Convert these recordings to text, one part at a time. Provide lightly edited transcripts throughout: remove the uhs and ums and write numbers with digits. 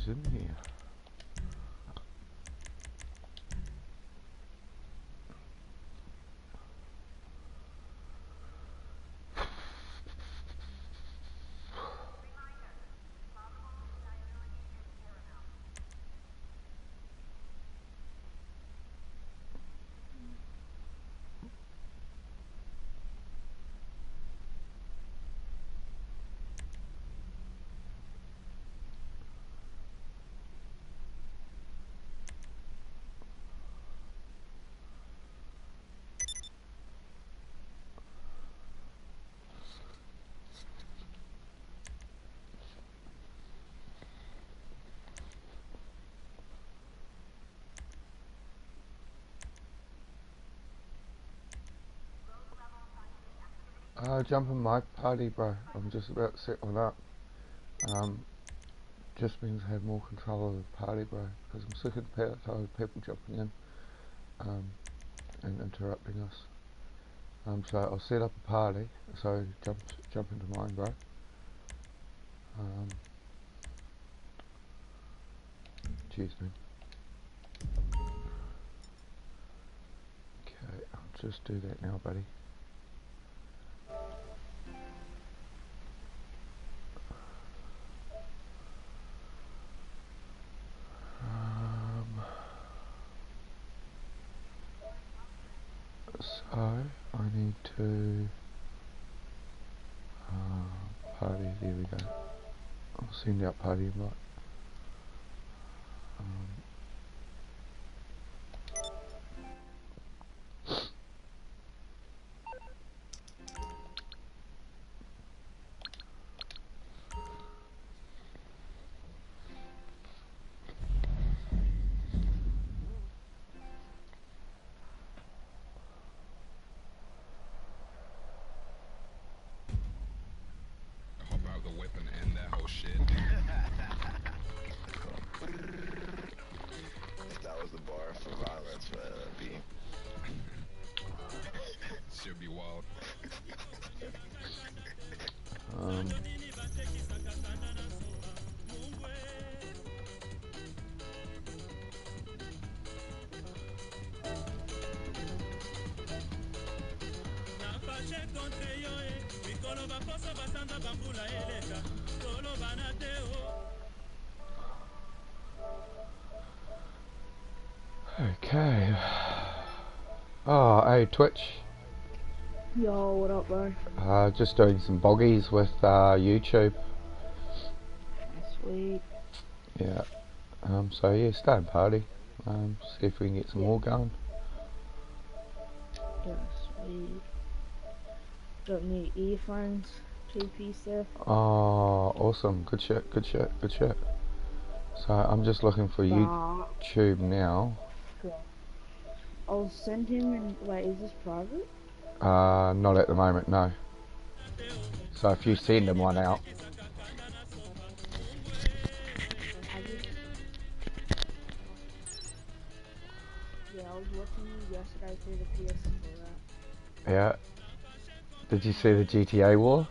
is in here? Jump in my party, bro. I'm just about to set one up. Just means I have more control of the party, bro. Because I'm sick and tired of people jumping in and interrupting us. So I'll set up a party. So jump into mine, bro. Cheers, man. Okay, I'll just do that now, buddy. So I need to party. There we go. I'll send out party invite. That was the bar for violence, B. Should be wild. Okay. Oh, hey Twitch. Yo, what up, bro? Just doing some boggies with YouTube. Sweet. Yeah. So yeah, starting party. See if we can get some more going. Yeah, sweet. Got new earphones, 2-piece there. Oh, awesome. Good shit, good shit, good shit. So I'm just looking for YouTube now. Cool. I'll send him and wait, is this private? Not at the moment, no. So if you send him one out. Yeah, I was watching you yesterday through the PS and all that. Yeah. Did you see the GTA war?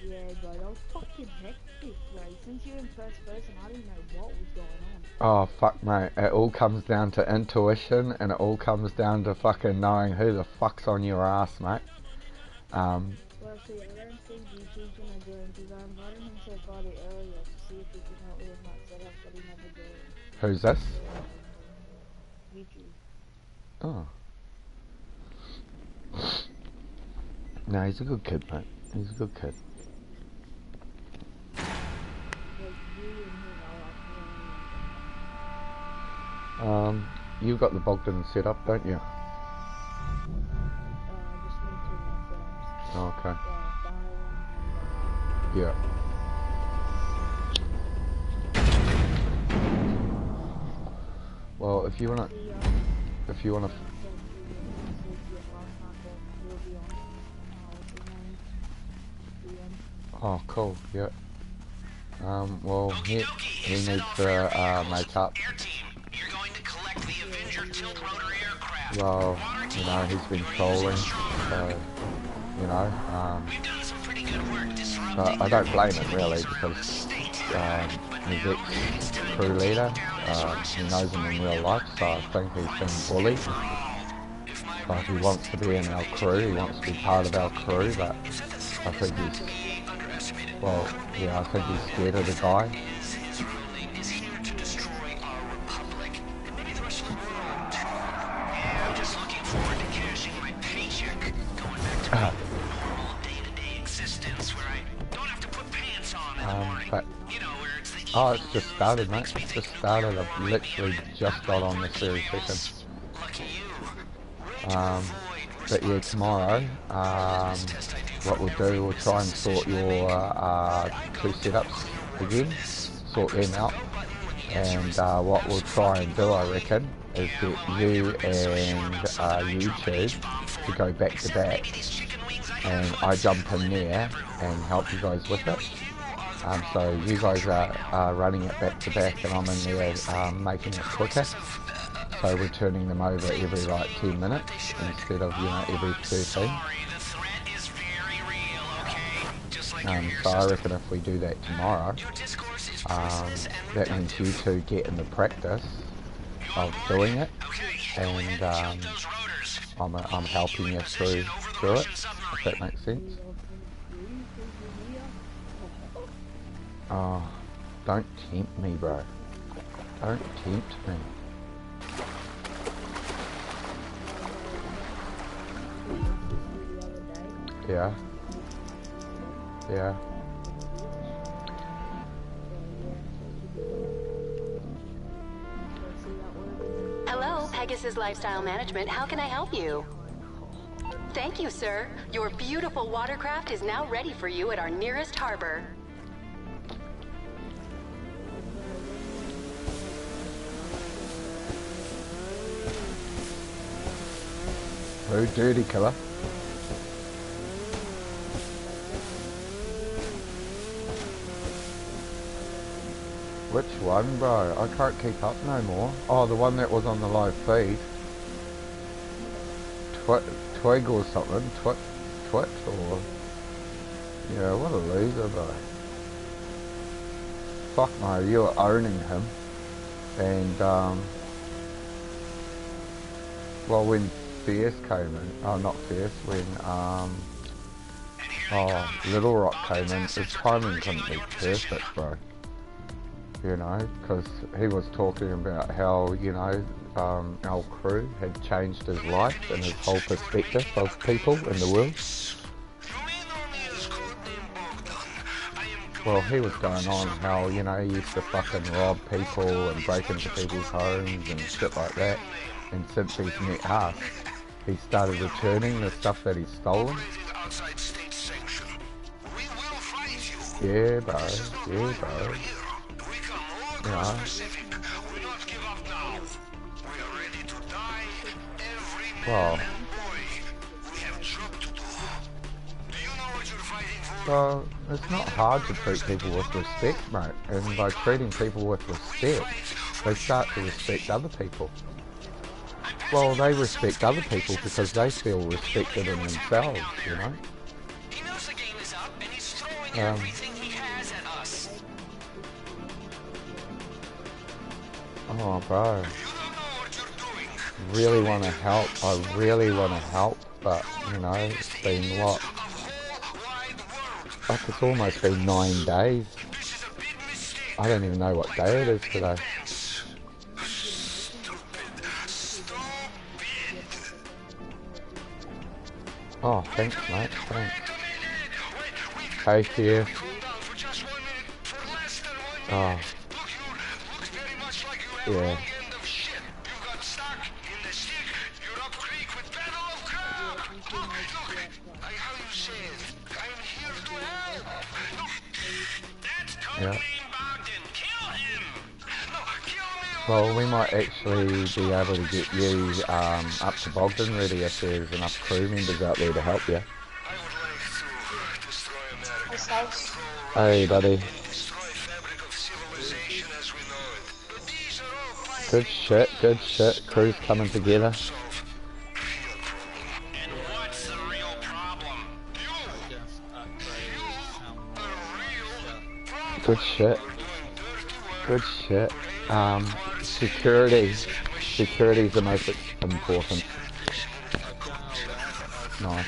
Yeah, bro, that was fucking hectic, bro. Since you're in first person, I didn't know what was going on. Oh fuck, mate. It all comes down to intuition, and it all comes down to fucking knowing who the fuck's on your ass, mate. Well, see, I don't think YouTube's gonna join because I invited him to a party earlier to see if he could help me with my setup, but he never joined. Who's this? YouTube. Oh. No, he's a good kid, mate. He's a good kid. You've got the Bogdan set up, don't you? Just me two more friends. Oh, okay. Yeah. Well, if you wanna, oh, cool. Yeah. Well, he needs to make up. Well, you know, he's been trolling, so, you know, but I don't blame him really, because, his ex-crew leader. He knows him in real life, so I think he's been bullied. Like, he wants to be in our crew, he wants to be part of our crew, but I think he's, well, yeah, I think he's scared of the guy. But oh, it's just started, mate. It's just started. I've literally just got on the series second. But yeah, tomorrow, what we'll do, we'll try and sort your 2 setups again, sort them out, and what we'll try and do, I reckon, is get you and YouTube to go back to back, and I jump in there and help you guys with it. So you guys are running it back to back, and I'm in there making it quicker. So we're turning them over every like 10 minutes instead of, you know, every 13. So I reckon if we do that tomorrow, that means you two get in the practice of doing it, and I'm helping you through it, if that makes sense. Oh, don't tempt me, bro. Don't tempt me. Yeah. Yeah. Hello, Pegasus Lifestyle Management. How can I help you? Thank you, sir. Your beautiful watercraft is now ready for you at our nearest harbor. Oh, dirty killer. Which one, bro? I can't keep up no more. Oh, the one that was on the live feed. Twig or something. Twit or... Yeah, what a loser, bro. Fuck no, you're owning him. And, well, when Fierce came in, oh, not Fierce, when, Little Rock came in, his timing couldn't be perfect, bro. You know, because he was talking about how, you know, our crew had changed his life and his whole perspective of people in the world. Well, he was going on how, you know, he used to fucking rob people and break into people's homes and shit like that. And since he's met us, he started returning the stuff that he's stolen. Yeah, bro. Yeah, bro. Yeah. Well, it's not hard to treat people with respect, mate. And by treating people with respect, they start to respect other people. Well, they respect other people because they feel respected in themselves, you know? He knows the game is up and he's throwing everything he has at us. Oh, bro. Really want to help. I really want to help, but, you know, it's been what? Fuck, it's almost been 9 days. I don't even know what day it is today. Oh, thanks, mate. Thanks. Hey, Fierce. Oh. Yeah. Yeah. Well, we might actually be able to get you up to Bogdan ready if there's enough crew members out there to help you. Hey, buddy. Good shit, good shit. Crew's coming together. Good shit. Good shit. Security is the most important. Nice.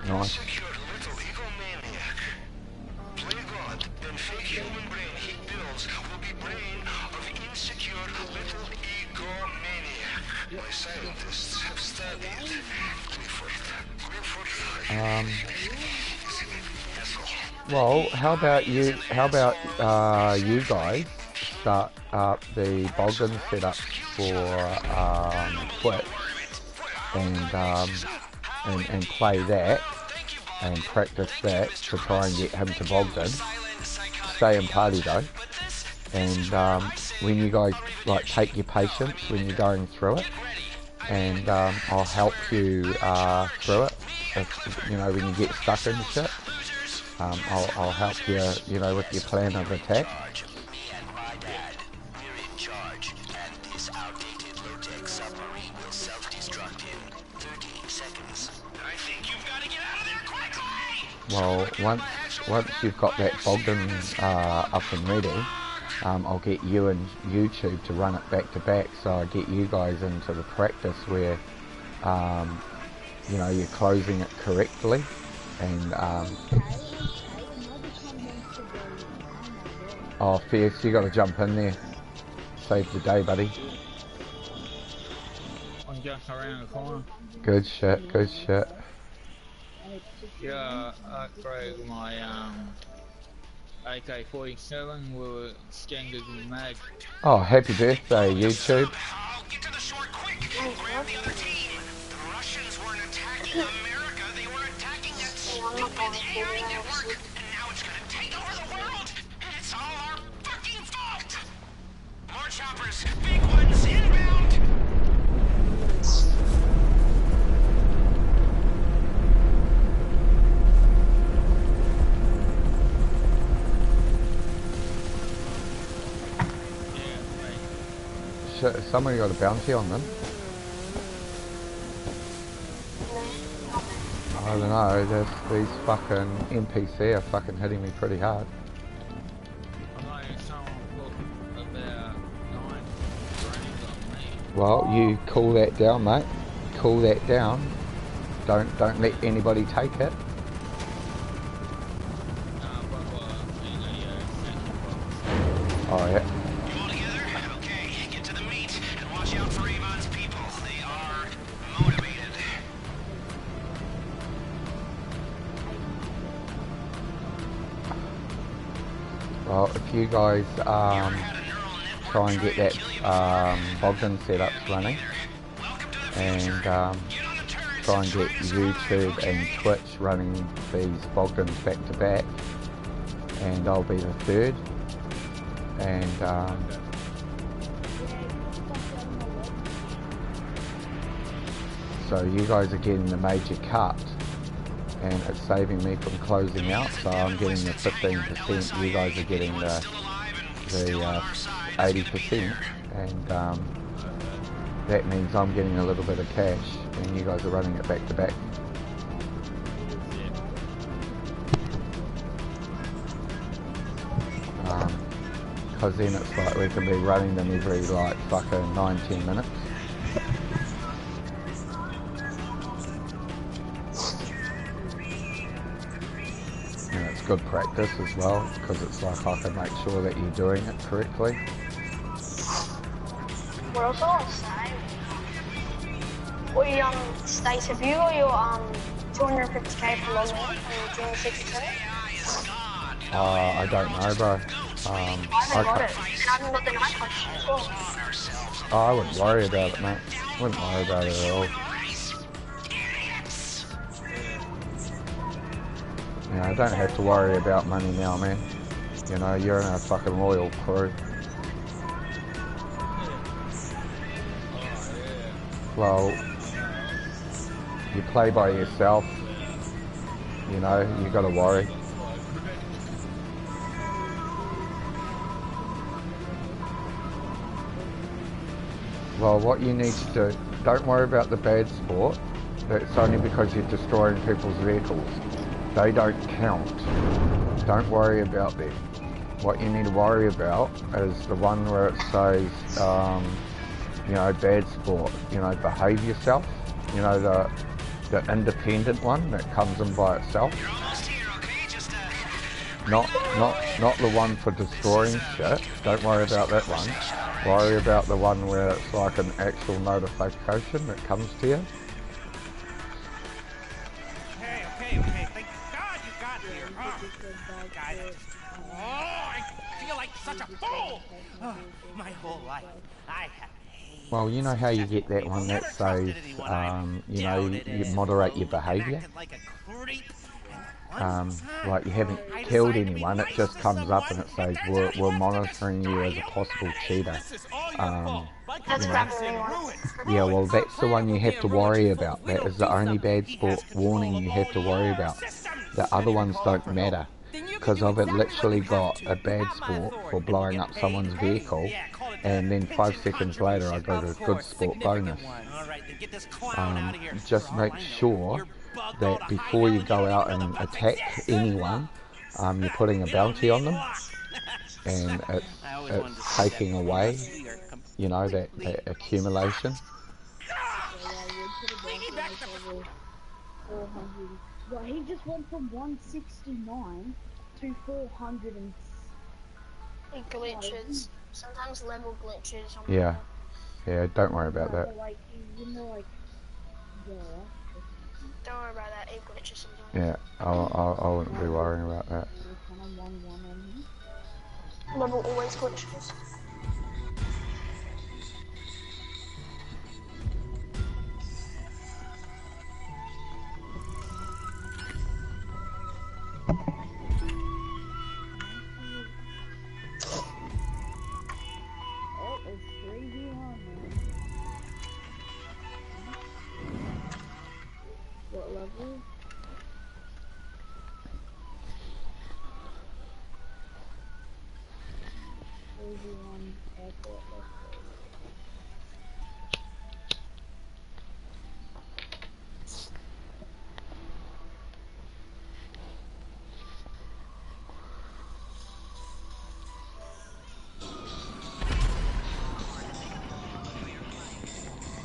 Nice. Well, how about you guys start up the Bogdan setup for Twitch and play that and practice that to try and get him to Bogdan. Stay and party though. And when you guys like take your patience when you're going through it, and I'll help you through it. If, you know, when you get stuck in shit, I'll help you, you know, with your plan of attack. Well, once you've got that Bogdan up and ready, I'll get you and YouTube to run it back to back, so I get you guys into the practice where you know, you're closing it correctly, and oh, Fierce, you got to jump in there, save the day, buddy. I'm just around the corner. Good shit, good shit. Yeah, I broke my AK-47 with a standard mag. Oh, happy birthday, YouTube. I'll get to the short quick. Grab the other team. The Russians weren't attacking America, they were attacking that stupid AI network. And now it's gonna take over the world. And it's all our fucking fault. More choppers, big ones inbound. Somebody got a bounty on them. I don't know, these fucking NPC are fucking hitting me pretty hard. Well, you cool that down, mate. Cool that down. Don't let anybody take it. Oh yeah. Well, if you guys try and get that Bogdan setups running, and try and get YouTube and Twitch running these Bogdans back to back, and I'll be the third, and so you guys are getting the major cut, and it's saving me from closing out, so I'm getting the 15%, you guys are getting the 80%, and that means I'm getting a little bit of cash, and you guys are running it back to back. Because then it's like we can be running them every like fucking 9-10 minutes. Good practice as well, because it's like I can make sure that you're doing it correctly. What else I want to say? We Stace, have you got your 250k for logging in on June 62? I don't know, bro. I haven't got it, and I haven't got the night question as well. Oh, I wouldn't worry about it, mate. Wouldn't worry about it at all. Yeah, I don't have to worry about money now, man. You know, you're in a fucking loyal crew. Well, you play by yourself, you know, you gotta worry. Well, what you need to do, don't worry about the bad sport. It's only because you're destroying people's vehicles. They don't count. Don't worry about them. What you need to worry about is the one where it says, you know, bad sport. You know, behave yourself. You know, the independent one that comes in by itself. You're almost here, okay? Just, Not the one for destroying shit. Don't worry about that one. Worry about the one where it's like an actual notification that comes to you. Okay. Thank God you got here. Guys, I feel like such a fool. My whole life, I have hated. Well, you know how you get that one that says, you know, you moderate your behaviour. Like you haven't killed anyone, it just comes up and it says we're monitoring you as a possible cheater. That's exactly what Yeah, well that's the one you have to worry about. That is the only bad sport warning you have to worry about. The other ones don't matter. Because I've literally got a bad sport for blowing up someone's vehicle, and then 5 seconds later I go to good sport bonus. Just make sure that before you go out and attack anyone, you're putting a bounty on them, and it's taking away, you know, that accumulation. Well, he just went from 169 to 400 and... It glitches. Sometimes level glitches. Yeah, don't worry about that. Like, you know, like, yeah. Don't worry about that. It glitches sometimes. Yeah, I wouldn't be worrying about that. Level always glitches. Oh, it's 3v1, man. What level? Airport,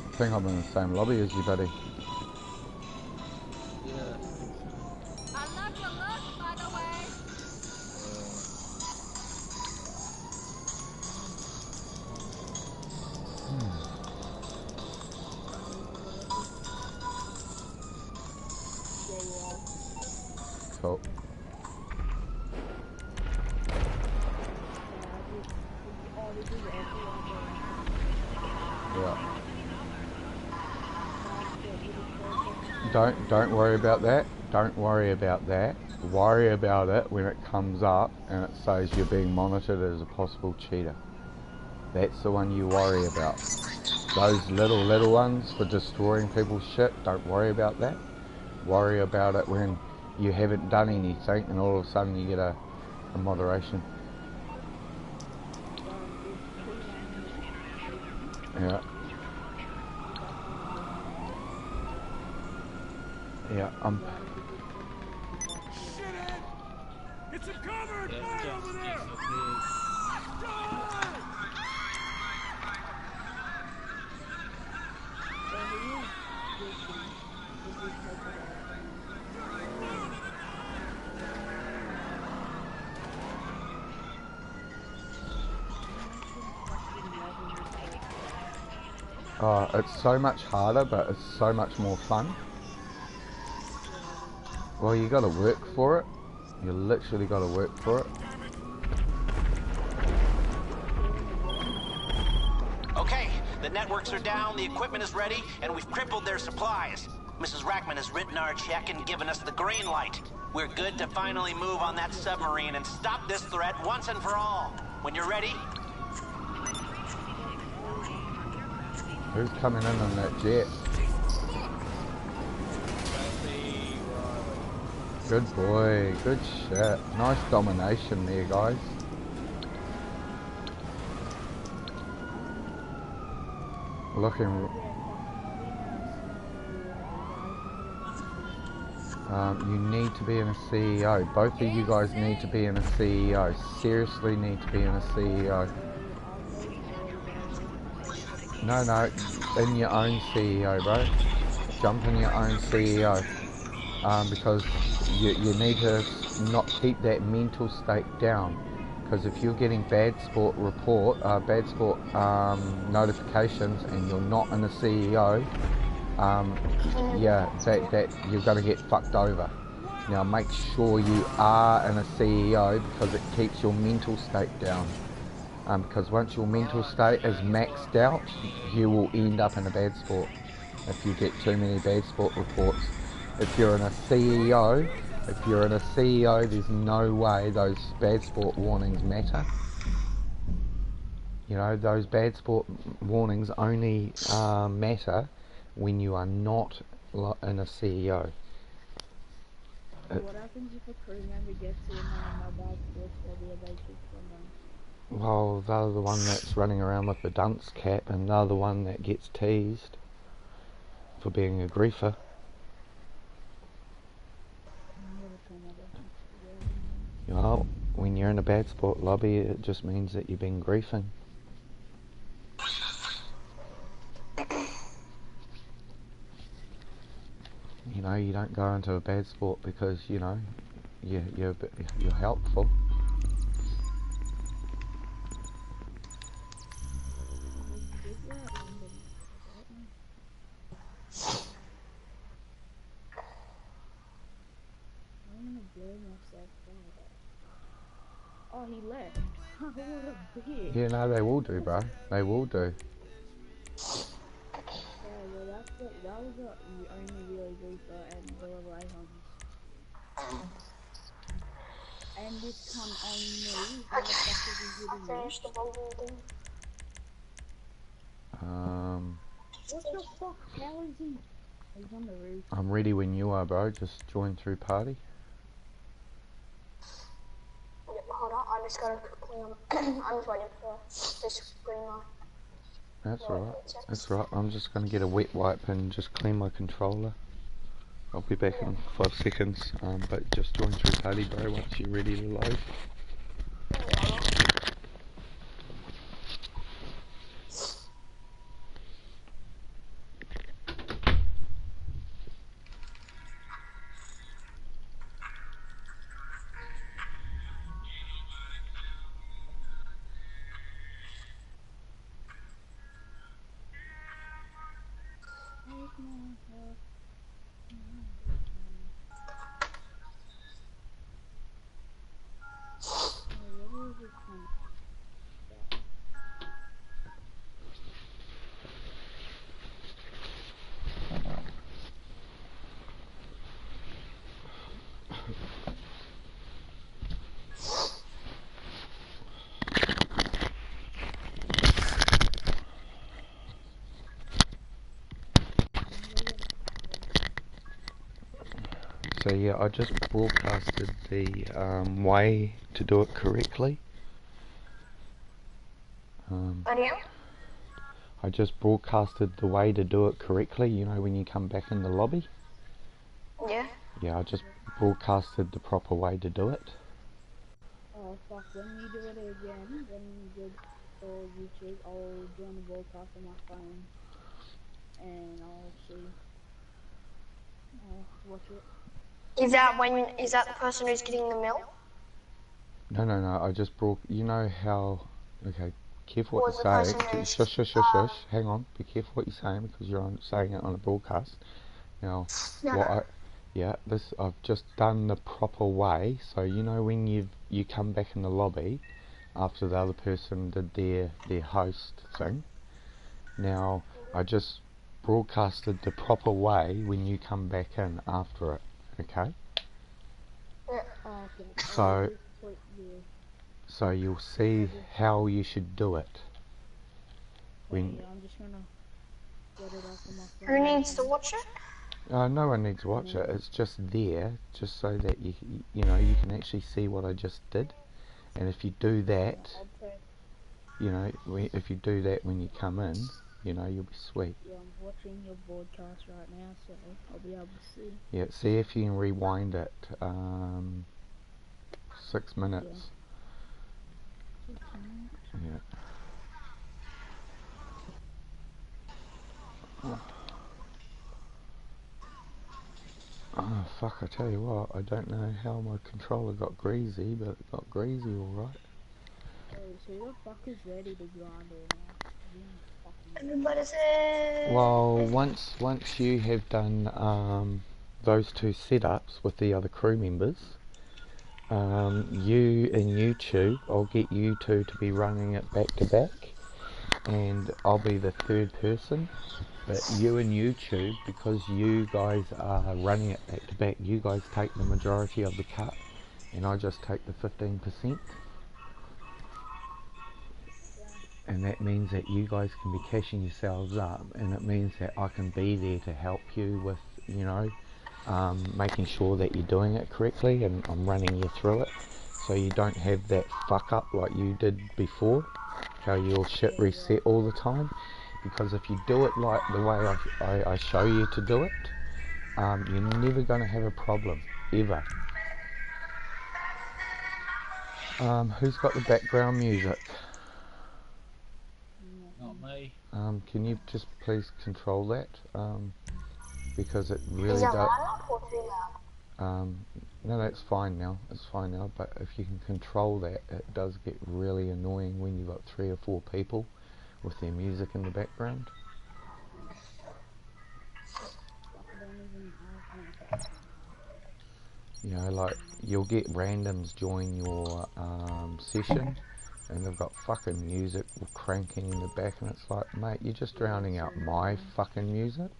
I think I'm in the same lobby as you, buddy. I love your look, by the way. Cool. Yeah. Don't worry about that. Don't worry about that. Worry about it when it comes up and it says you're being monitored as a possible cheater. That's the one you worry about. Those little ones for destroying people's shit, don't worry about that. Worry about it when you haven't done anything and all of a sudden you get a moderation. Yeah. Yeah, It's a covered fire over there. It's so much harder, but it's so much more fun. Well, you gotta work for it. You literally gotta work for it. Okay, the networks are down, the equipment is ready, and we've crippled their supplies. Mrs. Rackman has written our check and given us the green light. We're good to finally move on that submarine and stop this threat once and for all. When you're ready... Who's coming in on that jet? Good boy, good shit. Nice domination there, guys. Looking... You need to be in a CEO. Both of you guys need to be in a CEO. Seriously need to be in a CEO. No, in your own CEO, bro. Jump in your own CEO. Because you need to not keep that mental state down. Because if you're getting bad sport notifications and you're not in a CEO, yeah, that you're going to get fucked over. Now make sure you are in a CEO because it keeps your mental state down. Because once your mental state is maxed out, you will end up in a bad sport if you get too many bad sport reports. If you're in a CEO, there's no way those bad sport warnings matter. You know, those bad sport warnings only matter when you are not in a CEO. What happens if a crew member gets in my bad sports phobia, they should someone? Well, they're the one that's running around with the dunce cap, and they're the one that gets teased for being a griefer. Well, when you're in a bad sport lobby, it just means that you've been griefing. You know, you don't go into a bad sport because, you know, you're helpful. Oh, he left. What a bitch. Yeah, no, they will do, bro. They will do. Yeah, well, that was the only real griefer and the level 800s. And this cunt on me, how the fuck is he hitting me? Finished the bubble thing. What the fuck? How is he? He's on the roof. I'm ready when you are, bro. Just join through party. Yep, hold on, I just gotta quickly, I'm just waiting for this green light. That's alright. That's right. I'm just going to get a wet wipe and just clean my controller. I'll be back in 5 seconds. But just join through party, bro, once you're ready to load. So yeah, I just broadcasted the way to do it correctly. I just broadcasted the way to do it correctly, you know, when you come back in the lobby. Yeah? Yeah, I just broadcasted the proper way to do it. Oh fuck, when we do it again, when we go for YouTube, I'll join the broadcast on my phone. And I'll see. I'll watch it. Is that the person who's getting the milk? No, I just you know how, okay, careful what you say. Shush. Hang on, be careful what you're saying because you're saying it on a broadcast. Now, I've just done the proper way. So you know when you come back in the lobby after the other person did their host thing. Now I just broadcasted the proper way when you come back in after it. Okay. So you'll see how you should do it. I'm just gonna get it off on my phone. Who needs to watch it? No one needs to watch it. It's just there, just so that you know you can actually see what I just did. And if you do that, you know, if you do that when you come in, you know, you'll be sweet. Yeah, I'm watching your broadcast right now, so I'll be able to see. Yeah, see if you can rewind it 6 minutes. Yeah. Oh fuck, I tell you what, I don't know how my controller got greasy, but it got greasy alright. So your fucker's ready to grind all now. Everybody say. Well, once you have done those 2 setups with the other crew members, you and YouTube, I'll get you 2 to be running it back to back, and I'll be the 3rd person. But you and YouTube, because you guys are running it back to back, you guys take the majority of the cut, and I just take the 15%. And that means that you guys can be cashing yourselves up, and it means that I can be there to help you with, you know, making sure that you're doing it correctly, and I'm running you through it, so you don't have that fuck up like you did before, how your shit reset all the time. Because if you do it like the way I show you to do it, you're never going to have a problem, ever. Who's got the background music? Not me. Can you just please control that? Because it really Is that does. loud enough or too loud? No, that's fine now. It's fine now. But if you can control that, it does get really annoying when you've got 3 or 4 people with their music in the background. You know, like, you'll get randoms join your session, and they've got fucking music cranking in the back, and it's like, mate, you're just drowning out my fucking music.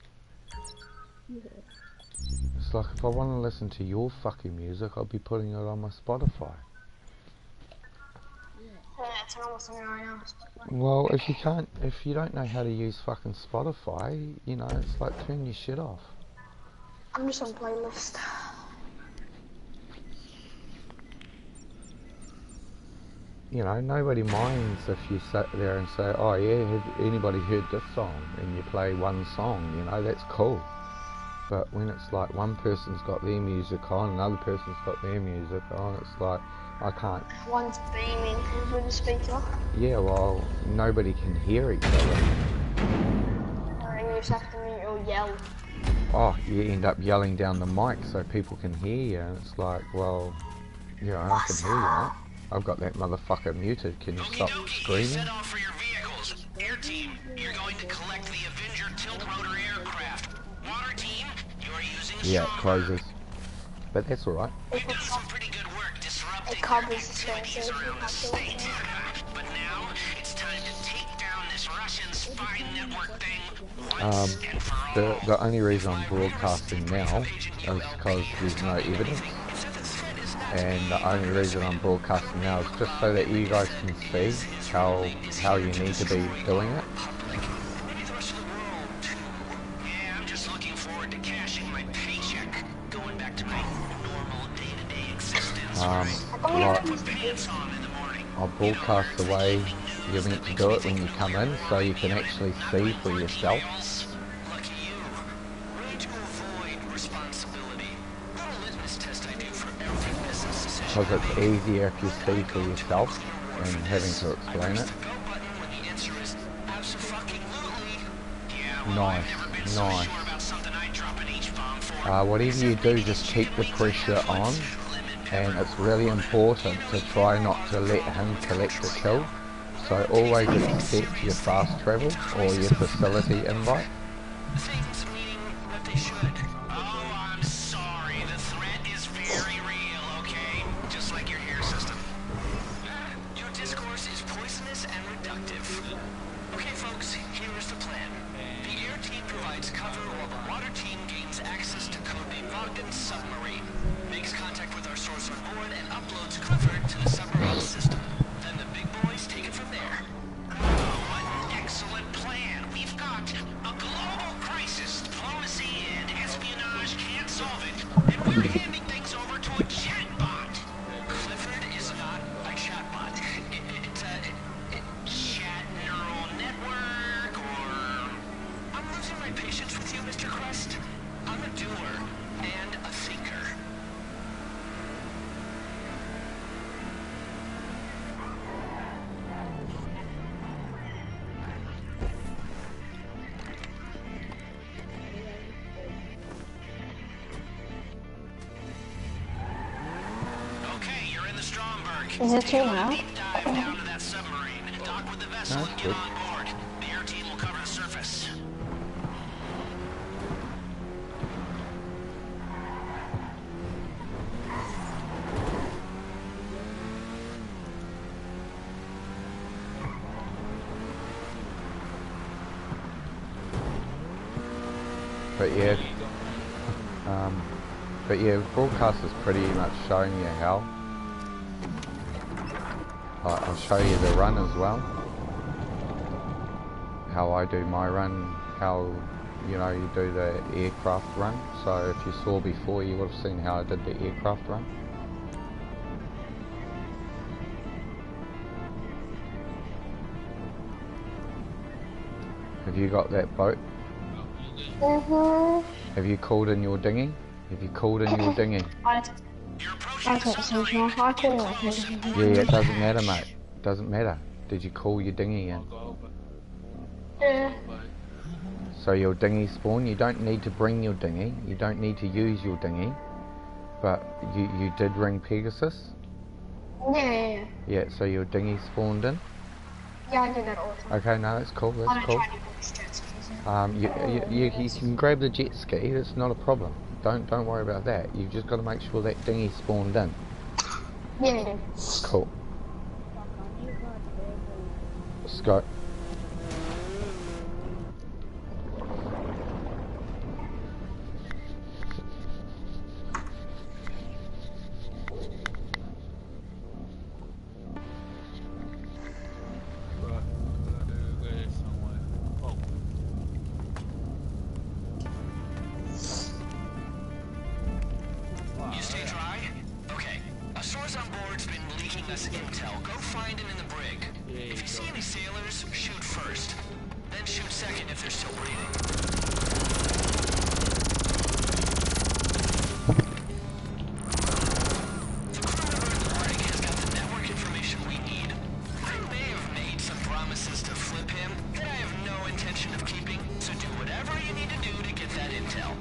It's like, if I want to listen to your fucking music, I'll be putting it on my Spotify. It's almost right now. Well, if you don't know how to use fucking Spotify, you know, it's like, turn your shit off. I'm just on playlist. You know, nobody minds if you sit there and say, oh yeah, have anybody heard this song? And you play one song, you know, that's cool. But when it's like one person's got their music on, another person's got their music on, it's like, I can't. One's beaming over the speaker. Yeah, well, nobody can hear each other. And you just have to mute or yell. Oh, you end up yelling down the mic so people can hear you, and it's like, well, you know, I can hear you, mate. I've got that motherfucker muted. Can you stop screaming? Set off for your vehicles. Air team, you're going to collect the Avenger tilt rotor aircraft. Water team, you are using Yeah, it Stronger. closes. But that's alright. We've done some pretty good work disrupting It covers their the screen, activities so you around the have to state. But now, it's time to take down this Russian spy network thing once and for all. The only reason I'm broadcasting now is because there's no evidence. And the only reason I'm broadcasting now is just so that you guys can see how you need to be doing it. Maybe the rest of the world, too. Yeah, I'm just looking forward to cashing my paycheck, going back to my normal day-to-day existence. Like, Put pants on in the morning. I'll broadcast the way you're meant to do it when you come in, so you can actually see for yourself. Lucky you. Way to avoid responsibility. Not a litmus test I do for every business decision. Because it's easier if you see for yourself and having to explain it. Go button when the answer is abso-fucking-lutely. Yeah, well, Nice, I've never been so nice. sure about something I'd drop an H-bomb for. Whatever you do, just keep the pressure on, and it's really important to try not to let him collect the kill. So always accept your fast travel or your facility invite. Things meaning what they should. Oh, I'm sorry. The threat is very real, okay? Just like your hair system. Your discourse is poisonous and reductive. Okay, folks, here is the plan. The air team provides cover while the water team gains access to codename Ogden's submarine, makes contact with our source on board, and uploads Clifford to the submarine system. Then the big boys take it from there. Oh, what an excellent plan. We've got a global crisis. Diplomacy and espionage can't solve it. And we're handing things over to a chatbot. Clifford is not a chatbot. It's a chat neural network or work. Is it too loud? Deep dive down to that submarine. Dock with the vessel No, and it's get good. on board. The air team will cover the surface. But yeah, broadcast is pretty much showing you how. I'll show you the run as well. How I do my run, how you do the aircraft run. So if you saw before, you would have seen how I did the aircraft run. Have you got that boat? Have you called in your dinghy? Have you called in your dinghy? I don't see now. I couldn't like Yeah, it doesn't matter, mate. It doesn't matter. Did you call your dinghy in? Yeah. So your dinghy spawn, you don't need to bring your dinghy, you don't need to use your dinghy, but you did ring Pegasus? Yeah. Yeah, so your dinghy spawned in? Yeah, I do that all the time. Okay, no, that's cool, I that's don't cool. try to book jet skis. You can grab the jet ski, that's not a problem. Don't worry about that. You've just got to make sure that dinghy spawned in. Yeah, I do. Cool. Let's go. You stay dry? Okay. A source on board's been leaking us intel. Go find him in the brig. If you see any sailors, shoot first. Then shoot second if they're still breathing. The crew member in the brig has got the network information we need. I may have made some promises to flip him that I have no intention of keeping, so do whatever you need to do to get that intel.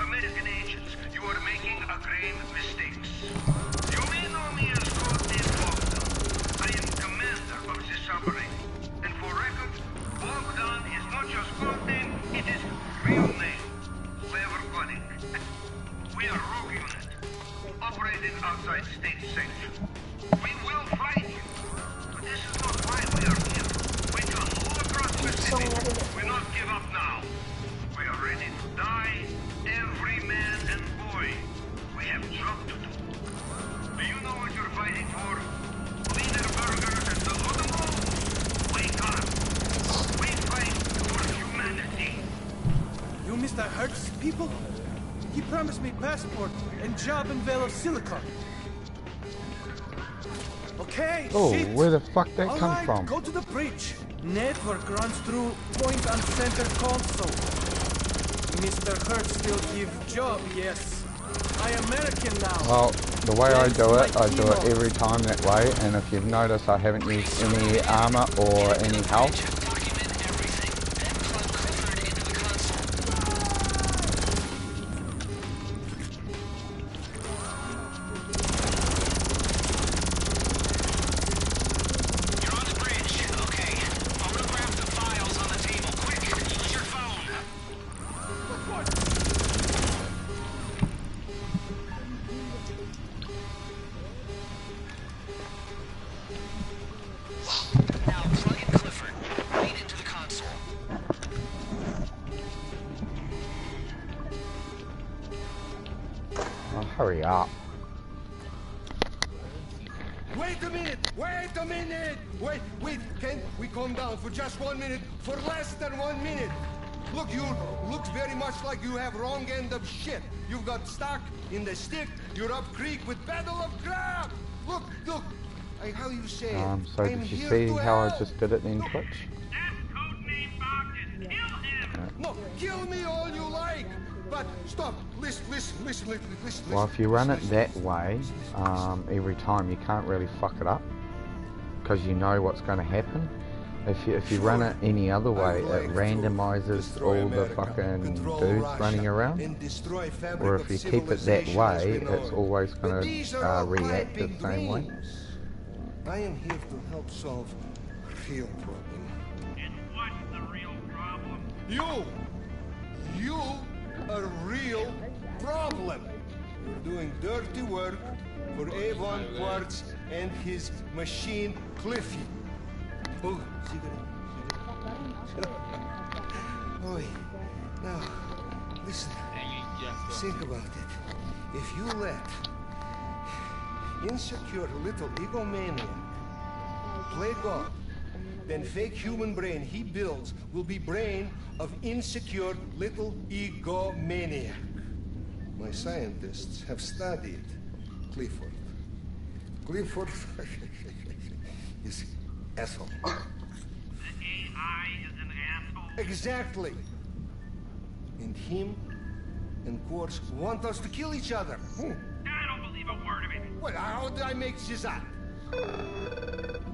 American agents, you are making a grave mistakes. You may know me as Codename Bogdan. I am commander of the submarine. And for record, Bogdan is not just codename, it is real name. Clever cunning. We are rogue unit, operating outside state sanction. We will fight you, but this is not why we are here. We come all across the city. We not give up now. We are ready to die, every man and boy. We have job to do. Do you know what you're fighting for? Leader burgers and the Holocaust? Wake up! We fight for humanity. You Mr. Hertz people? He promised me passport and job in Vale of Silicon. Okay, Oh, shit. where the fuck that All come right, from? go to the bridge. Network runs through point on center console. Mr. Hertz still give job, yes. I American now. Well, the way I Thanks do to it, my I do it chemo. every time that way, and if you've noticed, I haven't used any armor or any health. Document everything, then plug Clifford into the console. You're on the bridge. Okay. Photograph the files on the table. Quick, use your phone. Now plug in Clifford right into the console. Oh, hurry up. Wait a minute! Wait a minute! Wait, can we calm down for just 1 minute? For less than 1 minute! Look, you look very much like you have wrong end of shit. You've got stuck in the stick, you're up creek with Battle of Crab! Look! How you say it? So I'm did you here see to how I help. just did it in Twitch? That codename Bogdan, kill him! No, kill me all you like! But stop, listen. Well, if you run it that way, every time, you can't really fuck it up. because you know what's going to happen. If you run it any other way, it randomizes all the fucking dudes running around. Or if you keep it that way, it's always going to react the same way. I am here to help solve real problem. And what's the real problem? You are real problem. You're doing dirty work for Avon Quartz and his machine Cliffy. Oh, cigarette. Oh, now, listen. Think about it. If you let insecure little egomaniac play God, then fake human brain he builds will be brain of insecure little egomaniac. My scientists have studied Clifford. Clifford is asshole. The AI is an asshole? Exactly. And him and Quartz want us to kill each other. I don't believe a word of it. What, how did I make this up?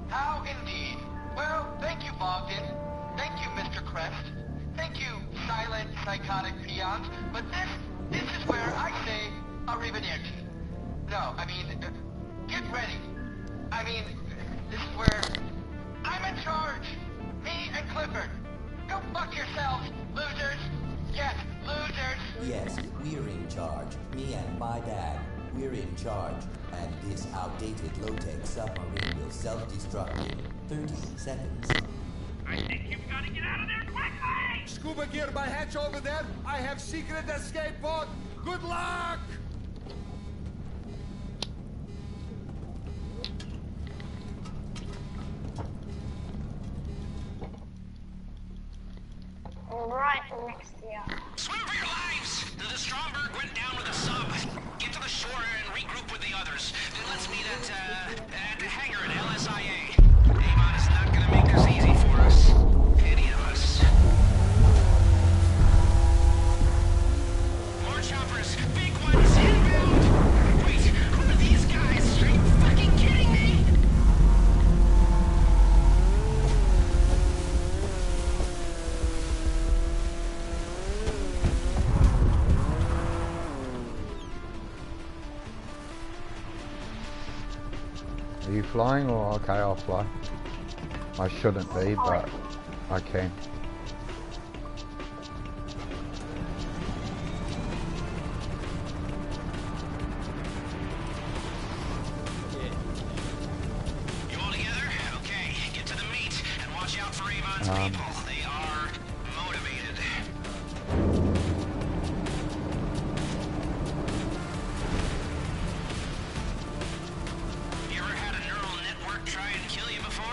How indeed. Well, thank you, Bogdan. Thank you, Mr. Crest. Thank you, silent, psychotic peons. But this is where I say arrivederci. No, I mean, get ready. I mean, this is where I'm in charge. Me and Clifford. Go fuck yourselves, losers. Yes, losers. Yes, we're in charge. Me and my dad. We're in charge. And this outdated low-tech submarine will self-destruct in 30 seconds. I think you've got to get out of there quickly! Scuba gear by hatch over there. I have secret escape pod. Good luck! Right next to you. Swim for your lives! The Stromberg went down with a sub. Get to the shore and regroup with the others. Then let's meet at the hangar at LSIA. Avon is not gonna make this easy for us. Any of us. More choppers. Big ones inbound! Wait, who are these guys? Are you fucking kidding me? Are you flying or okay, I'll fly? I shouldn't be, but I can. You all together? Okay, get to the meet and watch out for Avon's people. They are motivated. You ever had a neural network try and kill you before?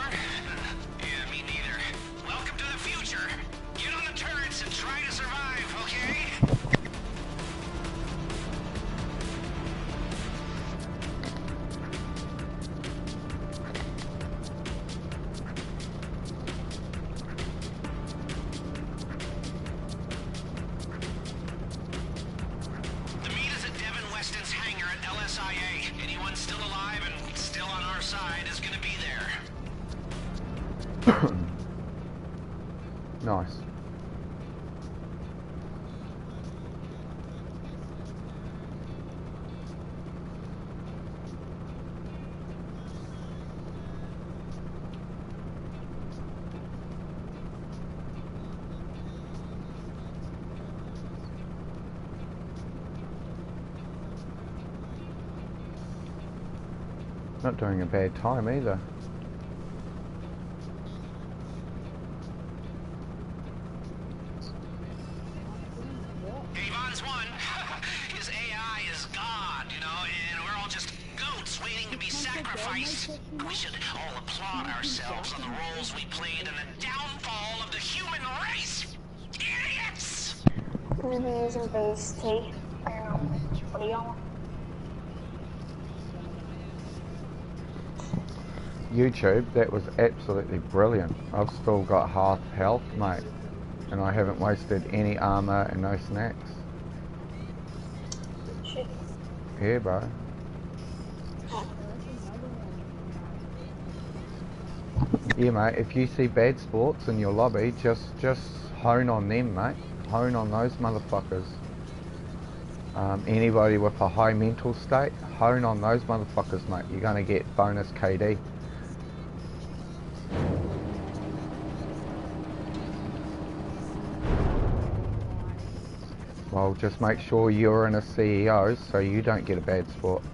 Yeah, me neither. Welcome to the future. Get on the turrets and try to survive, okay? The meet is at Devin Weston's hangar at LSIA. Anyone still alive and still on our side is gonna be there. Nice. Not doing a bad time either. Avon's won. His AI is God, you know, and we're all just goats waiting to be sacrificed. We should all applaud ourselves on the roles we played in the downfall of the human race. Idiots! Who's been using base T? I don't know. What do y'all want? YouTube, that was absolutely brilliant. I've still got half health, mate, and I haven't wasted any armor and no snacks. Shit. Yeah, bro. Yeah, mate, if you see bad sports in your lobby, just hone on them, mate. Hone on those motherfuckers. Anybody with a high mental state, hone on those motherfuckers, mate. You're gonna get bonus KD. Well, just make sure you're in a CEO so you don't get a bad sport.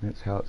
That's how it's